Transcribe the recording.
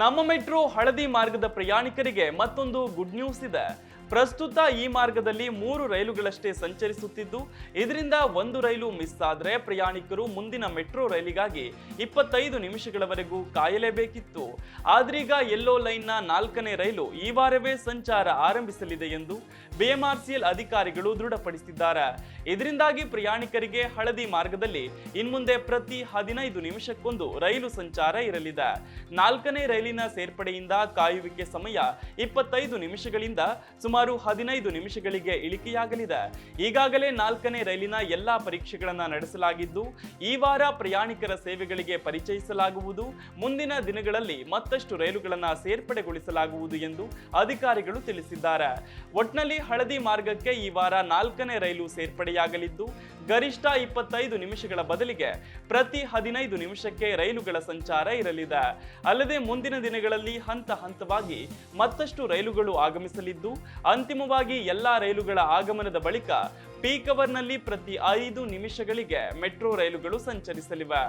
ನಮ್ಮ ಮೆಟ್ರೋ ಹಳದಿ ಮಾರ್ಗದ ಪ್ರಯಾಣಿಕರಿಗೆ ಮತ್ತೊಂದು ಗುಡ್ ನ್ಯೂಸ್ ಇದೆ. ಪ್ರಸ್ತುತ ಈ ಮಾರ್ಗದಲ್ಲಿ 3 ರೈಲುಗಳಷ್ಟೇ ಸಂಚರಿಸುತ್ತಿದ್ದು, ಇದರಿಂದ ಒಂದು ರೈಲು ಮಿಸ್ ಆದರೆ ಪ್ರಯಾಣಿಕರು ಮುಂದಿನ ಮೆಟ್ರೋ ರೈಲಿಗಾಗಿ 25 ನಿಮಿಷಗಳವರೆಗೂ ಕಾಯಲೇಬೇಕಿತ್ತು. ಆದ್ರೀಗ ಯೆಲ್ಲೋ ಲೈನ್ನ 4ನೇ ರೈಲು ಈ ವಾರವೇ ಸಂಚಾರ ಆರಂಭಿಸಲಿದೆ ಎಂದು ಬಿಎಂಆರ್ಸಿಎಲ್ ಅಧಿಕಾರಿಗಳು ದೃಢಪಡಿಸಿದ್ದಾರೆ. ಇದರಿಂದಾಗಿ ಪ್ರಯಾಣಿಕರಿಗೆ ಹಳದಿ ಮಾರ್ಗದಲ್ಲಿ ಇನ್ಮುಂದೆ ಪ್ರತಿ 15 ನಿಮಿಷಕ್ಕೊಂದು ರೈಲು ಸಂಚಾರ ಇರಲಿದೆ. 4ನೇ ರೈಲಿನ ಸೇರ್ಪಡೆಯಿಂದ ಕಾಯುವಿಕೆ ಸಮಯ 25 ನಿಮಿಷಗಳಿಂದ ಸುಮಾರು 15 ನಿಮಿಷಗಳಿಗೆ ಇಳಿಕೆಯಾಗಲಿದೆ. ಈಗಾಗಲೇ 4ನೇ ರೈಲಿನ ಎಲ್ಲಾ ಪರೀಕ್ಷೆಗಳನ್ನು ನಡೆಸಲಾಗಿದ್ದು, ಈ ವಾರ ಪ್ರಯಾಣಿಕರ ಸೇವೆಗಳಿಗೆ ಪರಿಚಯಿಸಲಾಗುವುದು. ಮುಂದಿನ ದಿನಗಳಲ್ಲಿ ಮತ್ತಷ್ಟು ರೈಲುಗಳನ್ನು ಸೇರ್ಪಡೆಗೊಳಿಸಲಾಗುವುದು ಎಂದು ಅಧಿಕಾರಿಗಳು ತಿಳಿಸಿದ್ದಾರೆ. ಒಟ್ನಲ್ಲಿ ಹಳದಿ ಮಾರ್ಗಕ್ಕೆ ಈ ವಾರ 4ನೇ ರೈಲು ಸೇರ್ಪಡೆಯಾಗಲಿದ್ದು, ಗರಿಷ್ಠ 25 ನಿಮಿಷಗಳ ಬದಲಿಗೆ ಪ್ರತಿ 15 ನಿಮಿಷಕ್ಕೆ ರೈಲುಗಳ ಸಂಚಾರ ಇರಲಿದೆ. ಅಲ್ಲದೆ ಮುಂದಿನ ದಿನಗಳಲ್ಲಿ ಹಂತ ಹಂತವಾಗಿ ಮತ್ತಷ್ಟು ರೈಲುಗಳು ಆಗಮಿಸಲಿದ್ದು, ಅಂತಿಮವಾಗಿ ಎಲ್ಲಾ ರೈಲುಗಳ ಆಗಮನದ ಬಳಿಕ ಪೀಕ್ ಅವರ್ನಲ್ಲಿ ಪ್ರತಿ 5 ನಿಮಿಷಗಳಿಗೆ ಮೆಟ್ರೋ ರೈಲುಗಳು ಸಂಚರಿಸಲಿವೆ.